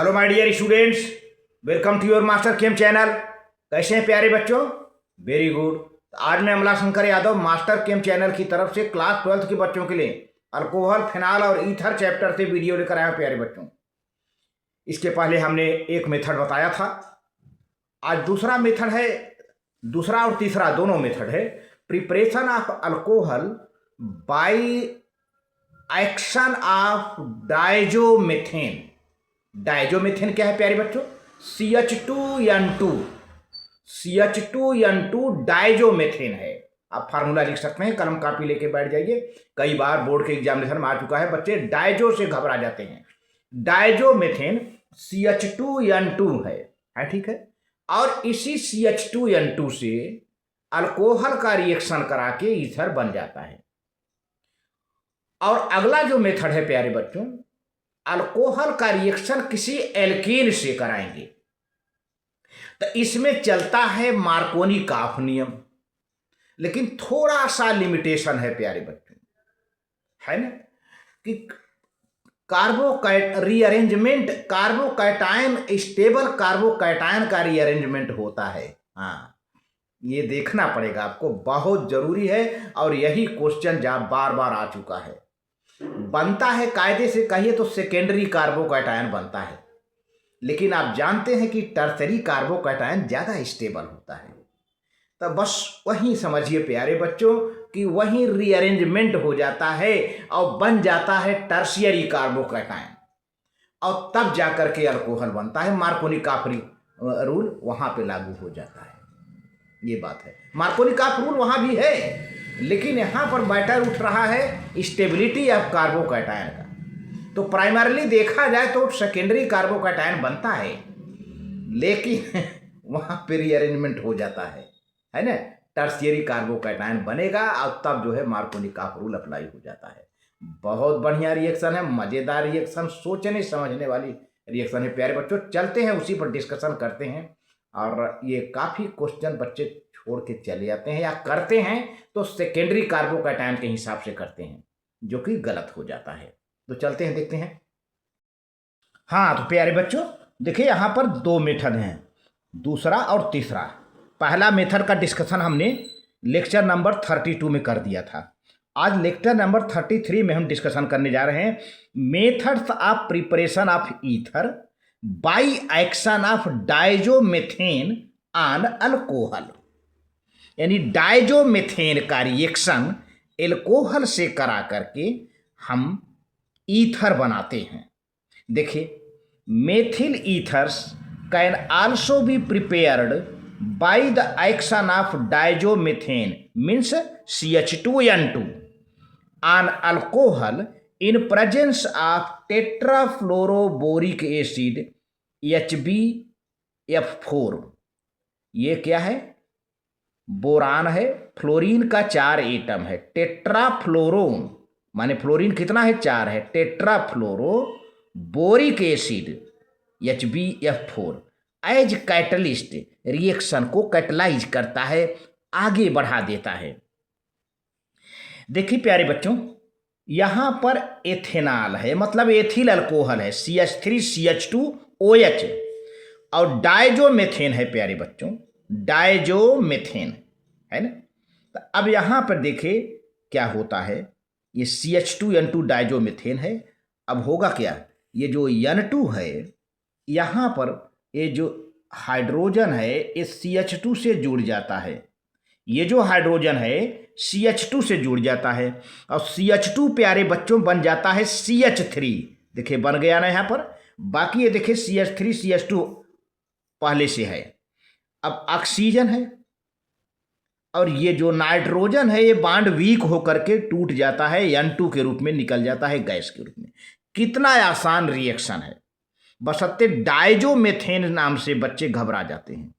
Hello my dear students, welcome to your master chem channel. कैसे हैं प्यारे बच्चों? Very good. आज मैं Amla Shankar Yadav master chem channel की तरफ से क्लास 12 के बच्चों के लिए अल्कोहल, फिनाल और ईथर चैप्टर से वीडियो लेकर आया प्यारे बच्चों। इसके पहले हमने एक मेथड बताया था, आज दूसरा मेथड है। दूसरा और तीसरा दोनों मेथड है preparation of alcohol by action of diazomethane. Diazomethane क्या है प्यारे बच्चों? CH2N2। CH2N2 डायजोमेथेन है। आप फार्मूला लिख सकते हैं, कलम कापी लेके बैठ जाइए। कई बार बोर्ड के एग्जामिनेशन में आ चुका है, बच्चे डायजो से घबरा जाते हैं। डायजोमेथेन CH2N2 है, ठीक है। और इसी CH2N2 से अल्कोहल का रिएक्शन करा के ईथर बन जाता है। और अगला जो मेथड है प्यारे बच्चों, अल्कोहल का रिएक्शन किसी एल्केन से कराएंगे, तो इसमें चलता है मार्कोनी काफ नियम, लेकिन थोड़ा सा लिमिटेशन है प्यारे बच्चों, है ना, कि कार्बोकैटायन स्टेबल कार्बोकैटायन का रीअरेंजमेंट होता है। हाँ, ये देखना पड़ेगा आपको, बहुत जरूरी है। और यही क्वेश्चन जब बार बार आ चुका है। बनता है कायदे से कहिए तो सेकेंडरी कार्बोकैटायन बनता है, लेकिन आप जानते हैं कि टर्सरी कार्बोकैटायन ज़्यादा स्टेबल होता है। तो बस वहीं समझिए प्यारे बच्चों कि वहीं रीअरेंजमेंट हो जाता है और बन जाता है टर्शियरी कार्बोकैटायन, और तब जाकर के अल्कोहल बनता है। मार्कोनी काफ रूल वहाँ पे लागू हो जाता है। ये बात है, मार्कोनी काफ रूल वहाँ भी है, लेकिन यहाँ पर मैटर उठ रहा है स्टेबिलिटी ऑफ कार्बोकैटायन का। तो प्राइमरली देखा जाए तो सेकेंडरी कार्बोकैटायन बनता है, लेकिन वहाँ पे रीअरेंजमेंट हो जाता है ना। टर्शियरी कार्बोकैटायन बनेगा और तब जो है मार्कोनी काफ रूल अप्लाई हो जाता है। बहुत बढ़िया रिएक्शन है, मज़ेदार रिएक्शन, सोचने समझने वाली रिएक्शन है प्यारे बच्चों। चलते हैं उसी पर डिस्कशन करते हैं। और ये काफ़ी क्वेश्चन बच्चे छोड़ के चले जाते हैं या करते हैं तो सेकेंडरी कार्बोकैटायन के हिसाब से करते हैं, जो कि गलत हो जाता है। तो चलते हैं, देखते हैं। हाँ तो प्यारे बच्चों देखिए, यहाँ पर दो मेथड हैं, दूसरा और तीसरा। पहला मेथड का डिस्कशन हमने लेक्चर नंबर 32 में कर दिया था। आज लेक्चर नंबर 33 में हम डिस्कशन करने जा रहे हैं methods of preparation of ether by action of diazomethane on alcohol. यानी डायजोमेथेन का रिएक्शन एल्कोहल से करा करके हम ईथर बनाते हैं। देखिए, methyl ethers can also be prepared by the action of diazomethane means CH2N2 on alcohol in presence of tetrafluoroboric acid HbF4। ये क्या है? बोरान है, फ्लोरीन का 4 एटम है। टेट्राफ्लोरो माने फ्लोरीन कितना है? 4 है। Tetrafluoro boric acid HbF4 as catalyst reaction को कैटलाइज करता है, आगे बढ़ा देता है। देखिए प्यारे बच्चों, यहाँ पर एथेनॉल है, मतलब एथिल अल्कोहल है, CH3CH2OH। और डायजोमेथेन है प्यारे बच्चों, डायजोमेथेन है ना। तो अब यहाँ पर देखिए क्या होता है, ये CH2N2 डायजोमेथेन है। अब होगा क्या, ये जो N2 है, यहाँ पर ये जो हाइड्रोजन है ये CH2 से जुड़ जाता है। ये जो हाइड्रोजन है CH2 से जुड़ जाता है, और CH2 प्यारे बच्चों बन जाता है CH3। देखिए बन गया ना यहाँ पर। बाकी ये देखिए CH3CH2 पहले से है। अब ऑक्सीजन है, और ये जो नाइट्रोजन है ये बांड वीक होकर के टूट जाता है, N2 के रूप में निकल जाता है, गैस के रूप में। कितना आसान रिएक्शन है, बशर्ते डायजोमेथेन नाम से बच्चे घबरा जाते हैं।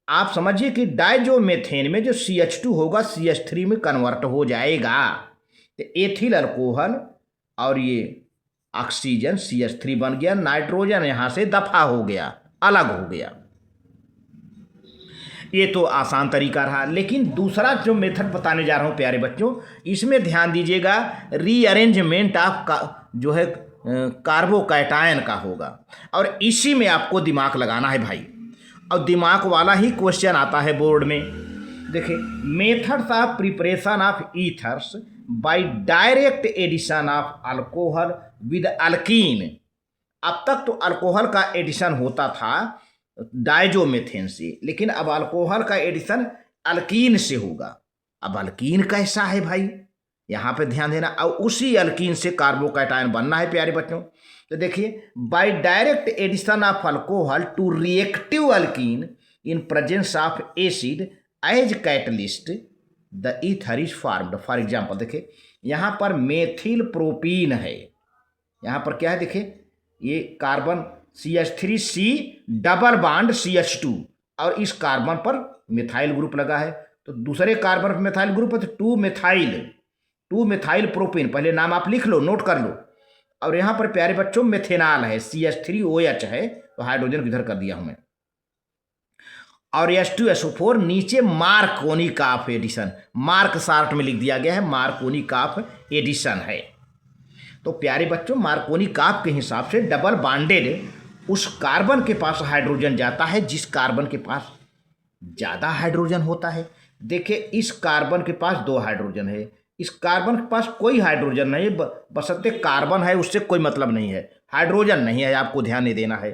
आप समझिए कि डायजोमेथेन में जो CH2 होगा CH3 में कन्वर्ट हो जाएगा, तो एथिल अल्कोहल और ये ऑक्सीजन CH3 बन गया, नाइट्रोजन यहाँ से दफा हो गया, अलग हो गया। ये तो आसान तरीका रहा, लेकिन दूसरा जो मेथड बताने जा रहा हूँ प्यारे बच्चों, इसमें ध्यान दीजिएगा, रीअरेंजमेंट ऑफ जो है कार्बोकैटायन का होगा, और इसी में आपको दिमाग लगाना है भाई, और दिमाग वाला ही क्वेश्चन आता है बोर्ड में। देखिए, methods of preparation of ethers by direct addition of alcohol with alkene. अब तक तो अल्कोहल का एडिशन होता था डायजोमेथेन से, लेकिन अब अल्कोहल का एडिशन अल्कीन से होगा। अब अल्कीन कैसा है भाई, यहाँ पे ध्यान देना, और उसी अल्कीन से कार्बोकैटायन बनना है प्यारे बच्चों। तो देखिए, by direct addition of alcohol to reactive alkene in presence of acid as catalyst the ether is formed. For example देखिए, यहाँ पर मेथिल प्रोपीन है, यहाँ पर क्या है देखिए, ये carbon CH3C double bond CH2, और इस कार्बन पर मिथाइल ग्रुप लगा है, तो दूसरे कार्बन पर मिथाइल ग्रुप है, तो 2 मिथाइल प्रोपीन, पहले नाम आप लिख लो, नोट कर लो। और यहाँ पर प्यारे बच्चों मेथेनॉल है, CH3OH है, तो हाइड्रोजन इधर कर दिया हूँ मैं, और H2SO4 नीचे मार्कोनी काफ एडिशन, मार्क शार्ट में लिख दिया गया है, मार्कोनी काफ एडिशन है। तो प्यारे बच्चों, मार्कोनी काफ के हिसाब से डबल बॉन्डेड उस कार्बन के पास हाइड्रोजन जाता है जिस कार्बन के पास ज़्यादा हाइड्रोजन होता है। देखिए, इस कार्बन के पास 2 हाइड्रोजन है, इस कार्बन के पास कोई हाइड्रोजन नहीं है, बशर्ते कार्बन है, उससे कोई मतलब नहीं है, हाइड्रोजन नहीं है, आपको ध्यान नहीं देना है।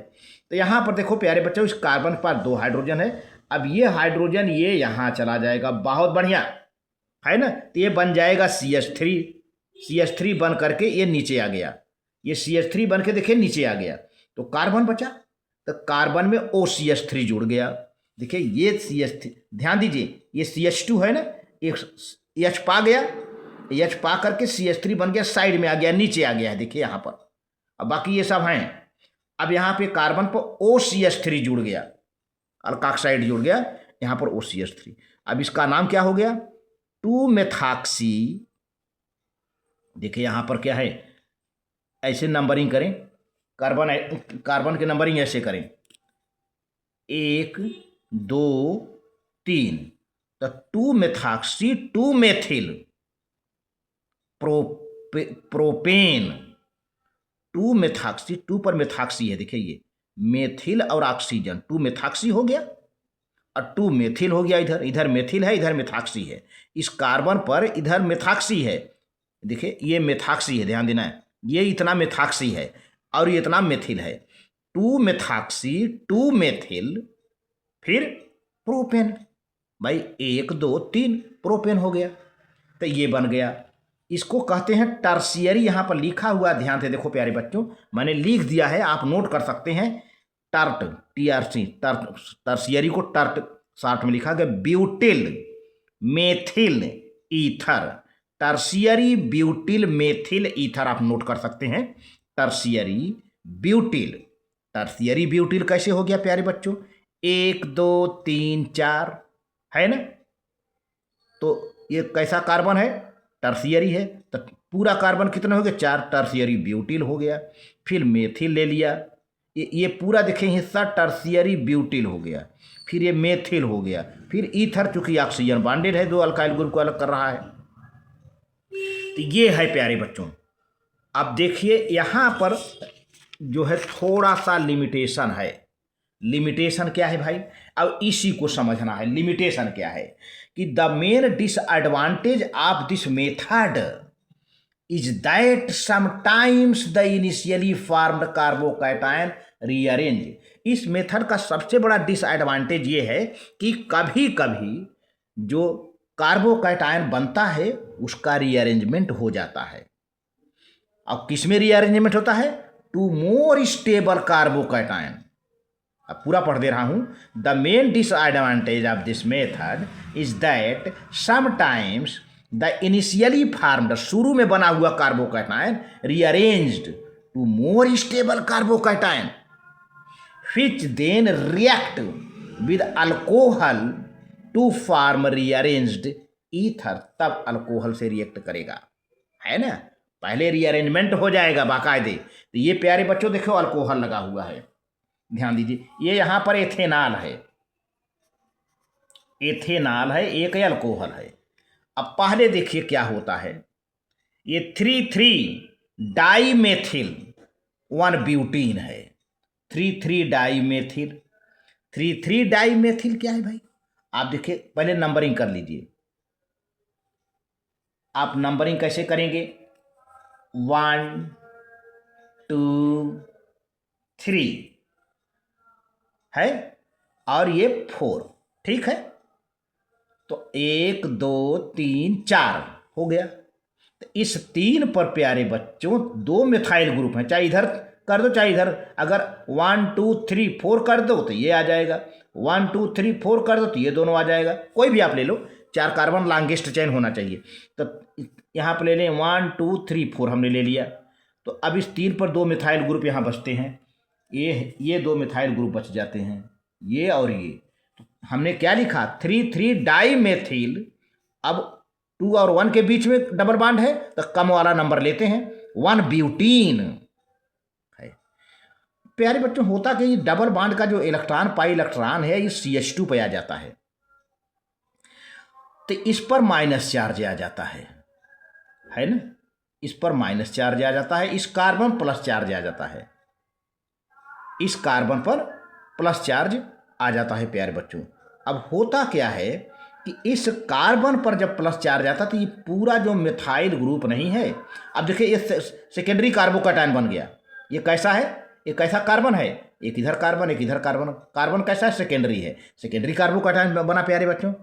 तो यहाँ पर देखो प्यारे बच्चों, इस कार्बन के पास 2 हाइड्रोजन है, अब ये हाइड्रोजन ये यहाँ चला जाएगा, बहुत बढ़िया है ना, तो ये बन जाएगा CH3 बन करके ये नीचे आ गया, ये CH3 बन के देखिए नीचे आ गया, तो कार्बन बचा, तो कार्बन में OCH3 जुड़ गया। देखिए ये CH3, ध्यान दीजिए, ये CH2 है ना, एक H पा गया, H पा करके CH3 बन गया, साइड में आ गया, नीचे आ गया है, देखिए यहाँ पर। अब बाकी ये सब हैं, अब यहाँ पे कार्बन पर OCH3 जुड़ गया, अल्काक्साइड जुड़ गया, यहाँ पर OCH3, अब इसका नाम क्या हो गया, 2 मेथॉक्सी। देखिए यहाँ पर क्या है, ऐसे नंबरिंग करें, कार्बन की नंबरिंग ऐसे करें, 1 2 3, तो 2 मेथॉक्सी 2 मेथिल प्रोपेन, 2 मेथॉक्सी, 2 पर मेथॉक्सी है, देखिए ये मेथिल और ऑक्सीजन, 2 मेथॉक्सी हो गया और 2 मेथिल हो गया, इधर मेथिल है, इधर मेथॉक्सी है, इस कार्बन पर इधर मेथॉक्सी है, देखिए ये मेथॉक्सी है, ध्यान देना है, ये इतना मेथॉक्सी है और ये इतना मेथिल है, 2 मेथॉक्सी 2 मेथिल, फिर प्रोपेन, भाई 1 2 3 प्रोपेन हो गया, तो ये बन गया, इसको कहते हैं टर्शियरी। यहाँ पर लिखा हुआ ध्यान से देखो प्यारे बच्चों, मैंने लिख दिया है, आप नोट कर सकते हैं, टर्ट TRC, टर्शियरी को टर्ट शॉर्ट में लिखा गया, butyl methyl ether, tertiary butyl methyl ether आप नोट कर सकते हैं, टर्शियरी ब्यूटिल कैसे हो गया प्यारे बच्चों, 1 2 3 4 है ना, तो ये कैसा कार्बन है, टर्शियरी है, तो पूरा कार्बन कितना हो गया, 4, टर्शियरी ब्यूटिल हो गया, फिर मेथिल ले लिया, ये पूरा देखें हिस्सा टर्शियरी ब्यूटिल हो गया, फिर ये मेथिल हो गया, फिर ईथर, चूंकि ऑक्सीजन बॉन्डेड है, 2 अल्काइल ग्रुप को अलग कर रहा है, तो ये है प्यारे बच्चों। अब देखिए यहाँ पर जो है थोड़ा सा लिमिटेशन है, लिमिटेशन क्या है भाई, अब इसी को समझना है, लिमिटेशन क्या है, कि the main disadvantage of this method is that sometimes the initially formed carbocation rearrange. इस मेथड का सबसे बड़ा डिसएडवांटेज ये है कि कभी कभी जो कार्बोकैटायन बनता है उसका रीअरेंजमेंट हो जाता है। अब किस में रीअरेंजमेंट होता है, टू मोर स्टेबल कार्बोकैटायन। अब पूरा पढ़ दे रहा हूं, the main disadvantage of this method is that sometimes the initially formed, शुरू में बना हुआ carbocation, rearranged to more stable carbocation which then react with alcohol to form rearranged ether, तब अल्कोहल से रिएक्ट करेगा, है ना, पहले रीअरेंजमेंट हो जाएगा बाकायदे। तो ये प्यारे बच्चों देखो अल्कोहल लगा हुआ है, ध्यान दीजिए, ये यहाँ पर एथेनॉल है, एथेनॉल है, एक अल्कोहल है। अब पहले देखिए क्या होता है, ये 3,3-डाईमेथिल 1-ब्यूटीन है। 3,3-डाईमेथिल, 3,3-डाईमेथिल क्या है भाई? आप देखिए, पहले नंबरिंग कर लीजिए। आप नंबरिंग कैसे करेंगे? 1 2 3 है, और ये 4, ठीक है। तो 1 2 3 4 हो गया। तो इस 3 पर प्यारे बच्चों 2 मिथाइल ग्रुप हैं, चाहे इधर कर दो चाहे इधर। अगर 1 2 3 4 कर दो तो ये आ जाएगा, 1 2 3 4 कर दो तो ये दोनों आ जाएगा। कोई भी आप ले लो, 4 कार्बन लॉन्गेस्ट चेन होना चाहिए। तो यहाँ पर ले लें 1 2 3 4 हमने ले लिया। तो अब इस 3 पर 2 मिथाइल ग्रुप यहाँ बचते हैं, ये 2 मिथाइल ग्रुप बच जाते हैं, ये और ये। तो हमने क्या लिखा? 3,3-डाईमेथिल। अब 2 और 1 के बीच में डबल बॉन्ड है तो कम वाला नंबर लेते हैं, 1-ब्यूटीन है। प्यारे बच्चों, होता कि ये डबल बॉन्ड का जो इलेक्ट्रॉन, पाई इलेक्ट्रॉन है, ये CH2 पे आ जाता है, तो इस पर माइनस चार्ज आ जाता है ना। इस पर माइनस चार्ज आ जाता है, इस कार्बन प्लस चार्ज आ जाता है, इस कार्बन पर प्लस चार्ज आ जाता है प्यारे बच्चों। अब होता क्या है कि इस कार्बन पर जब प्लस चार्ज आता तो ये पूरा जो मिथाइल ग्रुप नहीं है, अब देखिए ये सेकेंडरी कार्बोकैटायन बन गया। ये कैसा है? ये कैसा कार्बन है? एक इधर कार्बन, एक इधर कार्बन। कार्बन कैसा है? सेकेंडरी है, सेकेंडरी कार्बोकैटायन बना प्यारे बच्चों।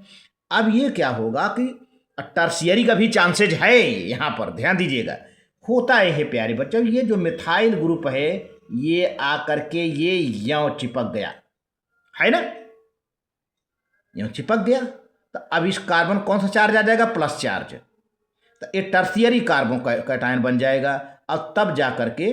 अब ये क्या होगा कि टर्शियरी का भी चांसेज है, यहाँ पर ध्यान दीजिएगा। होता है प्यारे बच्चों, ये जो मिथाइल ग्रुप है ये आकर के ये यों चिपक गया है ना, यों चिपक गया। तो अब इस कार्बन कौन सा चार्ज आ जाएगा? Plus charge. तो ये टर्शियरी कार्बोकैटायन बन जाएगा। और तब जा करके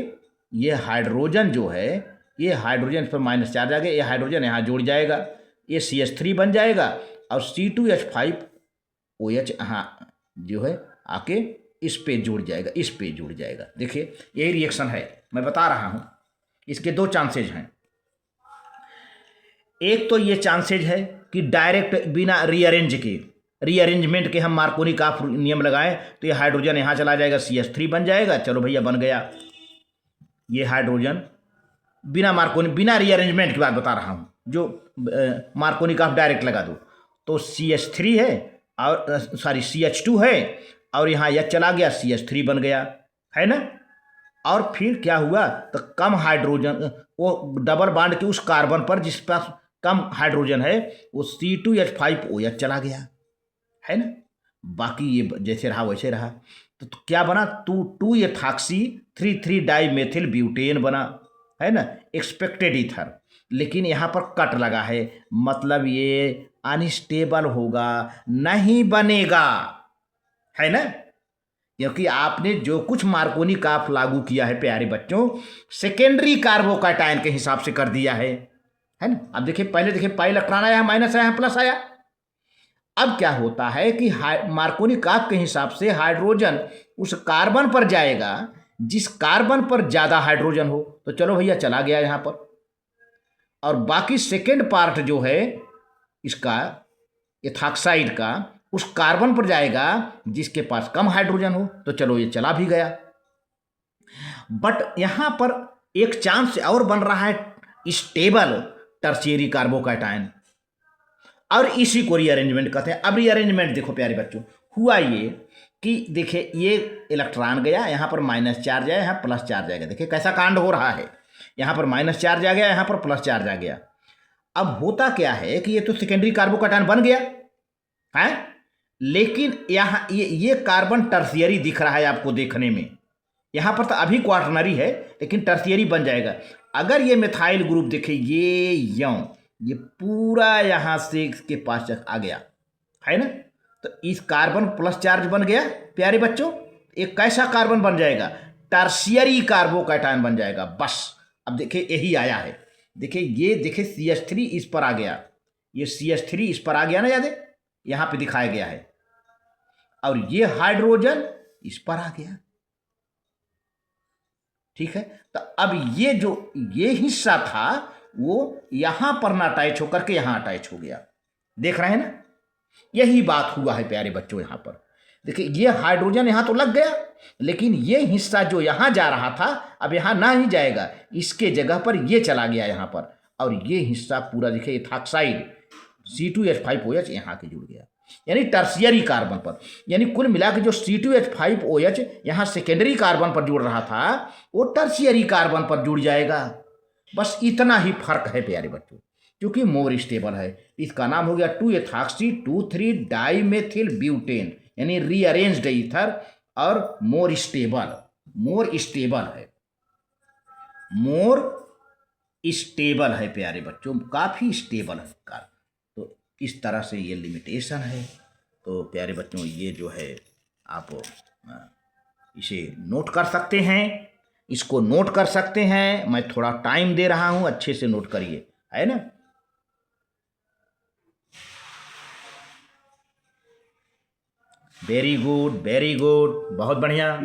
ये हाइड्रोजन जो है, ये हाइड्रोजन पर माइनस चार्ज आ गया, ये हाइड्रोजन यहाँ जुड़ जाएगा, ये CH3 बन जाएगा, और C2H5OH हाँ जो है आके इस पे जुड़ जाएगा, इस पे जुड़ जाएगा। देखिए यही रिएक्शन है, मैं बता रहा हूँ। इसके 2 चांसेज हैं। एक तो ये चांसेज है कि डायरेक्ट बिना रीअरेंजमेंट के हम मार्कोनी का नियम लगाएं तो ये हाइड्रोजन यहाँ चला जाएगा, CH3 बन जाएगा। चलो भैया बन गया ये हाइड्रोजन, बिना रीअरेंजमेंट की बात बता रहा हूँ। जो मार्कोनी का डायरेक्ट लगा दो तो CH3 है, और सॉरी CH2 है, और यहाँ यह चला गया, CH3 बन गया, है ना। और फिर क्या हुआ? तो कम हाइड्रोजन, वो डबल बॉन्ड के उस कार्बन पर जिस पास कम हाइड्रोजन है वो C2H5OH चला गया, है ना। बाकी ये जैसे रहा वैसे रहा। तो क्या बना? 2-एथॉक्सी 3,3-डाईमेथिल ब्यूटेन बना, है ना, एक्सपेक्टेड ईथर। लेकिन यहाँ पर कट लगा है, मतलब ये अनस्टेबल होगा, नहीं बनेगा, है ना। क्योंकि आपने जो कुछ मार्कोनी का लागू किया है प्यारे बच्चों, सेकेंडरी कार्बोकैटायन के हिसाब से कर दिया है ना। अब देखिए, पहले देखिए पाई इलेक्ट्रॉन आया, माइनस आया, प्लस आया। अब क्या होता है कि मार्कोनी काफ के हिसाब से हाइड्रोजन उस कार्बन पर जाएगा जिस कार्बन पर ज़्यादा हाइड्रोजन हो। तो चलो भैया चला गया यहाँ पर, और बाकी सेकेंड पार्ट जो है इसका एथॉक्साइड का उस कार्बन पर जाएगा जिसके पास कम हाइड्रोजन हो। तो चलो ये चला भी गया। बट यहाँ पर एक चांस और बन रहा है स्टेबल टर्शियरी कार्बोकैटायन, और इसी को रीअरेंजमेंट कहते हैं। अब रीअरेंजमेंट देखो प्यारे बच्चों, हुआ ये कि देखिए ये इलेक्ट्रॉन गया, यहाँ पर माइनस चार्ज आया, यहाँ प्लस चार्ज आएगा। देखिए कैसा कांड हो रहा है, यहाँ पर माइनस चार्ज आ गया, यहाँ पर प्लस चार्ज आ गया। अब होता क्या है कि ये तो सेकेंडरी कार्बोकैटायन बन गया है, लेकिन यहाँ ये कार्बन टर्शियरी दिख रहा है आपको देखने में। यहाँ पर तो अभी क्वार्टनरी है, लेकिन टर्शियरी बन जाएगा। अगर ये मिथाइल ग्रुप देखे, ये पूरा यहाँ से इसके पास तक आ गया, है ना। तो इस कार्बन प्लस चार्ज बन गया प्यारे बच्चों, एक कैसा कार्बन बन जाएगा? टर्शियरी कार्बोकैटायन बन जाएगा। बस अब देखिए यही आया है, देखिए ये देखिए CH3 इस पर आ गया, ये CH3 इस पर आ गया ना, याद है यहाँ पे दिखाया गया है, और ये हाइड्रोजन इस पर आ गया, ठीक है। तो अब ये हिस्सा था वो यहां पर ना अटैच होकर के यहां अटैच हो गया, देख रहे हैं ना। यही बात हुआ है प्यारे बच्चों यहाँ पर। देखिए ये हाइड्रोजन यहाँ तो लग गया, लेकिन ये हिस्सा जो यहाँ जा रहा था अब यहाँ ना ही जाएगा, इसके जगह पर ये चला गया यहाँ पर, और ये हिस्सा पूरा देखिए इथाक्साइड C2H5OH यहाँ के जुड़ गया, यानी टर्शियरी कार्बन पर। यानी कुल मिला के जो C2H5OH यहाँ सेकेंडरी कार्बन पर जुड़ रहा था वो टर्शियरी कार्बन पर जुड़ जाएगा। बस इतना ही फर्क है प्यारे बच्चों, क्योंकि मोर स्टेबल है। इसका नाम हो गया 2-एथॉक्सी-2,3-डाइमेथिल ब्यूटेन, यानी रीअरेंज्ड ईथर, और मोर स्टेबल है, मोर स्टेबल है प्यारे बच्चों, काफ़ी स्टेबल है कार्बन। तो इस तरह से ये लिमिटेशन है। तो प्यारे बच्चों ये जो है आप इसे नोट कर सकते हैं, इसको नोट कर सकते हैं। मैं थोड़ा टाइम दे रहा हूं, अच्छे से नोट करिए, है ना। वेरी गुड, बहुत बढ़िया।